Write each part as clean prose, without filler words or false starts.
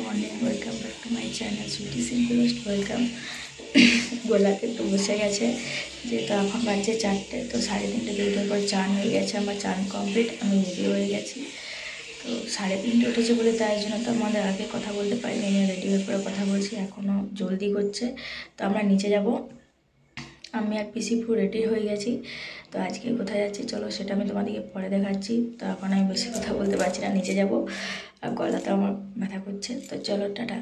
Morning, welcome back to my channel sweetie simplest. Welcome. গোলাতে একটু বসে গেছে, যেহেতু এখন বাজছে 4টে, তো 3:30 উঠার পর চান হয়ে গেছে। আমার চান কমপ্লিট, আমি রেডি হয়ে গেছি। তো 3:30 উঠেছে বলে তাই জন্য তো আমাদের আগে কথা বলতে পারিনি, আমি রেডি হয়ে পরে কথা বলছি। এখনও জলদি করছে, তো আমরা নিচে যাব। আমি আর পিসি পুরো রেডি হয়ে গেছি। তো আজকে কোথায় যাচ্ছি চলো সেটা আমি তোমাদেরকে পরে দেখাচ্ছি। তো এখন আমি বেশি কথা বলতে পারছি না, নিচে যাব আর গলাতে আমার ব্যথা করছে। তো চলো, টাটা।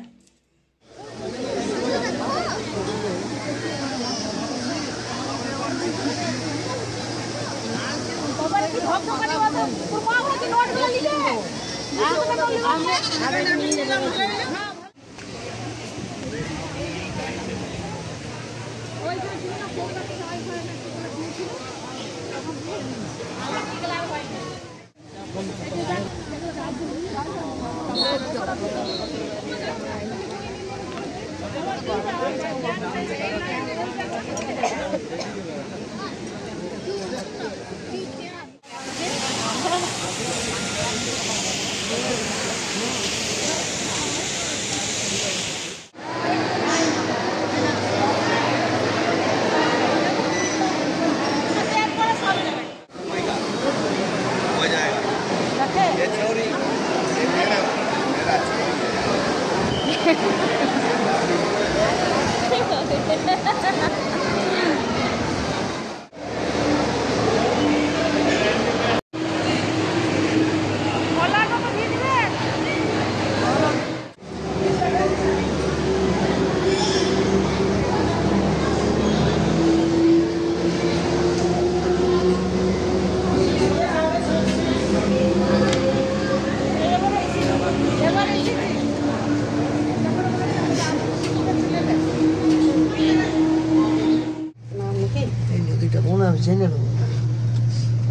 জেনে নেবো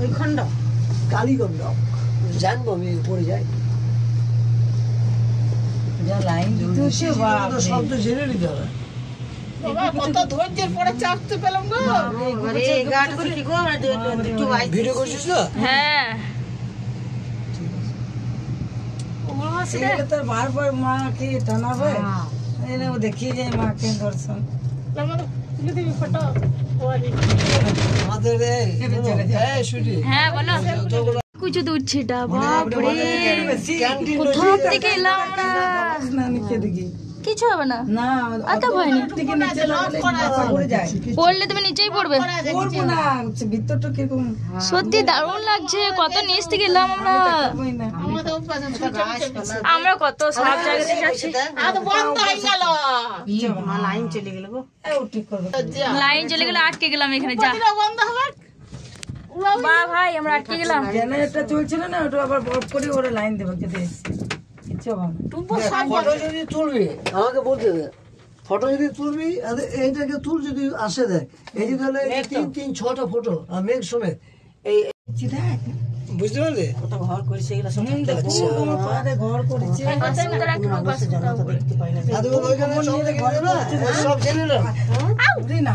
ওই খন্ড কালীগঞ্জ জানবো আমি পড়ে যাই যা লাইন শব্দ জেনে নিতে হবে। ভিডিও করছিস তো? হ্যাঁ, তোর বারবার মাকে টানাবে, দেখিয়ে যায় মাকে দর্শন। হ্যাঁ বলো। কিছু দূর ছিটা, বাপরে কোথা থেকে এলাম আমরা। কিছু হবে না, এত ভয় নেই। পড়লে তুমি নিচেই পড়বে। সত্যি দারুণ লাগছে, কত নিচ থেকে এলাম আমরা। আমরা কত সব জায়গাতে যাচ্ছি। লাইন চলে গেল, লাইন চলে গেলে আটকে গেলাম এখানে। যা বা ভাই, আমরা আটকে গেলাম। জেনারেটর চলছিল না, ওটা আবার বন্ধ করে ওরা লাইন দেবে। ফটো যদি তুলবি আমাকে বলতে দে, ফটো যদি তুলবি এইটাকে তুল, যদি আসে দেখ এই যে তাহলে 3-6টা ফটো আর মেঘ সমেত এই বুঝতে পারলি? ওটা ঘর করেছে, এগুলো ঘর করেছে। সব জেনে না,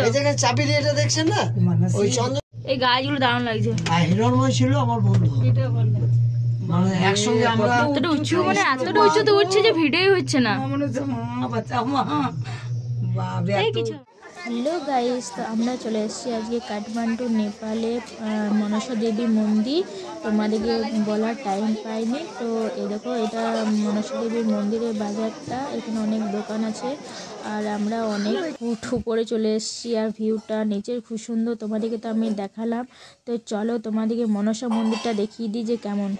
এই জায়গায় চাবি দিয়ে এটা দেখছেন না, ওই চন্দ্র। এই গাছগুলো দারুণ লাগছে। হিরণময় ছিল আমার বন্ধু, মানে একসঙ্গে আমরা এতটা উঁচু, মানে এতটা উঁচুতে উঠছে যে ভিডিও হচ্ছে না। হ্যালো গাইস, তো আমরা চলে এসেছি আজকে কাঠমান্ডু, নেপালে মনসা দেবী মন্দির। তোমাদেরকে বলার টাইম পাইনি। তো এই দেখো, এটা মনসা দেবীর মন্দিরের বাজারটা। এখানে অনেক দোকান আছে আর আমরা অনেক উপরে চলে এসেছি। আর ভিউটা নিচের খুব সুন্দর, তোমাদেরকে তো আমি দেখালাম। তো চলো তোমাদেরকে মনসা মন্দিরটা দেখিয়ে দিই যে কেমন।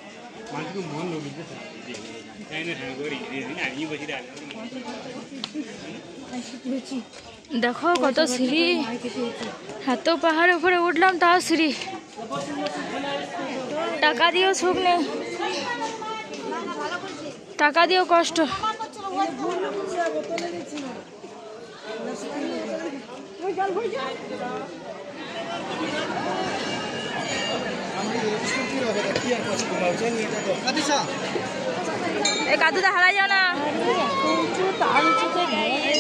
দেখো কত সিঁড়ি, এত পাহাড়ের উপরে উঠলাম তাও সিঁড়ি। টাকা দিয়েও সুখ নেই, টাকা দিয়েও কষ্ট। কাদুদা হারা যাও না।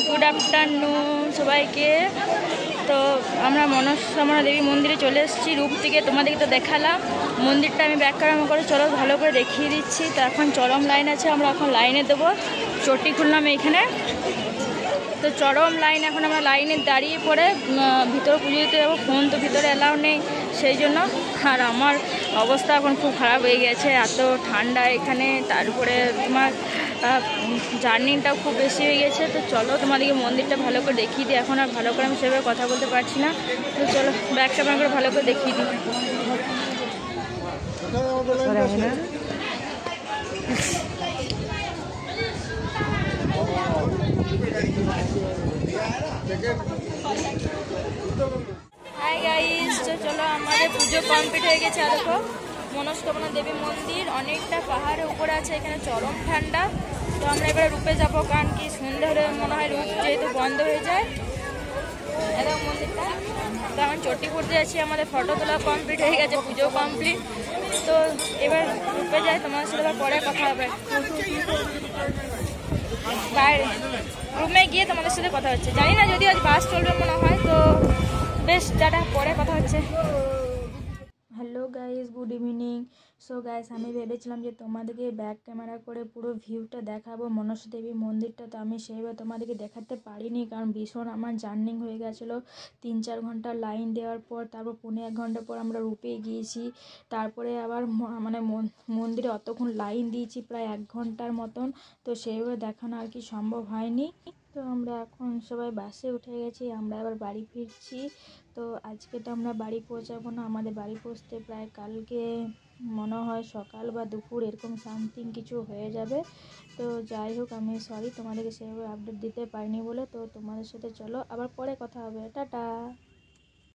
গুড আফটারনুন সবাইকে। তো আমরা মনস্কামনা দেবী মন্দিরে চলে এসেছি রূপ থেকে, তোমাদেরকে তো দেখালাম মন্দিরটা। আমি ব্যাক ক্যামেরা করে চলো ভালো করে দেখিয়ে দিচ্ছি। তো এখন চরম লাইন আছে, আমরা এখন লাইনে দেবো। চটি খুললাম এইখানে, তো চরম লাইন। এখন আমরা লাইনে দাঁড়িয়ে পড়ে ভিতরে পুজো দিতে যাবো। ফোন তো ভিতরে অ্যালাউ নেই সেই জন্য। আর আমার অবস্থা এখন খুব খারাপ হয়ে গেছে, এত ঠান্ডা এখানে, তারপরে তোমার জার্নিটাও খুব বেশি হয়ে গেছে। তো চলো তোমাদেরকে মন্দিরটা ভালো করে দেখিয়ে দিই। এখন আর ভালো করে আমি সেভাবে কথা বলতে পারছি না, তো চলো ব্যাক ক্যামেরা করে ভালো করে দেখিয়ে দিই। হাই গাইস, তো চলো আমাদের পুজো কমপ্লিট হয়ে গেছে। আর দেখো মনস্কামনা দেবী মন্দির অনেকটা পাহাড়ের উপরে আছে, এখানে চরম ঠান্ডা। তো আমরা এবারে রূপে যাবো, কারণ কি সন্ধ্যা হলে মনে হয় রূপ যেহেতু বন্ধ হয়ে যায়। এরকম মন্দিরটা তো আমি চটি করতে যাচ্ছি। আমাদের ফটো তোলা কমপ্লিট হয়ে গেছে, পুজো কমপ্লিট। তো এবার রূপে যাই, তোমাদের সাথে পরে কথা হবে। বাইরে রুমে গিয়ে তোমাদের সাথে কথা হচ্ছে, জানি না যদি আজ বাস চলবে মনে হয়। তো বেশ টাটা, পরে কথা হচ্ছে। Hello guys, good evening. So guys, আমি ভেবেছিলাম যে তোমাদেরকে ব্যাক ক্যামেরা করে পুরো ভিউটা দেখাবো মনসা দেবী মন্দিরটা। তো আমি সেইভাবে তোমাদেরকে দেখাতে পারিনি, কারণ ভীষণ আমার জার্নি হয়ে গেছিলো। 3-4 ঘন্টা লাইন দেওয়ার পর তারপর 1.5 ঘন্টা পর আমরা রূপে গিয়েছি। তারপরে আবার মানে মন্দিরে অতক্ষণ লাইন দিয়েছি, প্রায় 1 ঘন্টার মতন। তো সেইভাবে দেখানো আর কি সম্ভব হয়নি। তো আমরা এখন সবাই বাসে উঠে গেছি, আমরা আবার বাড়ি ফিরছি। তো আজকে তো আমরা বাড়ি পৌঁছাবো না, আমাদের বাড়ি পৌঁছতে প্রায় কালকে মনে হয় সকাল বা দুপুর এরকম সামথিং কিছু হয়ে যাবে। তো যাই হোক, আমি সরি তোমাদেরকে সেভাবে আপডেট দিতে পারিনি বলে। তো তোমাদের সাথে চলো আবার পরে কথা হবে, টাটা।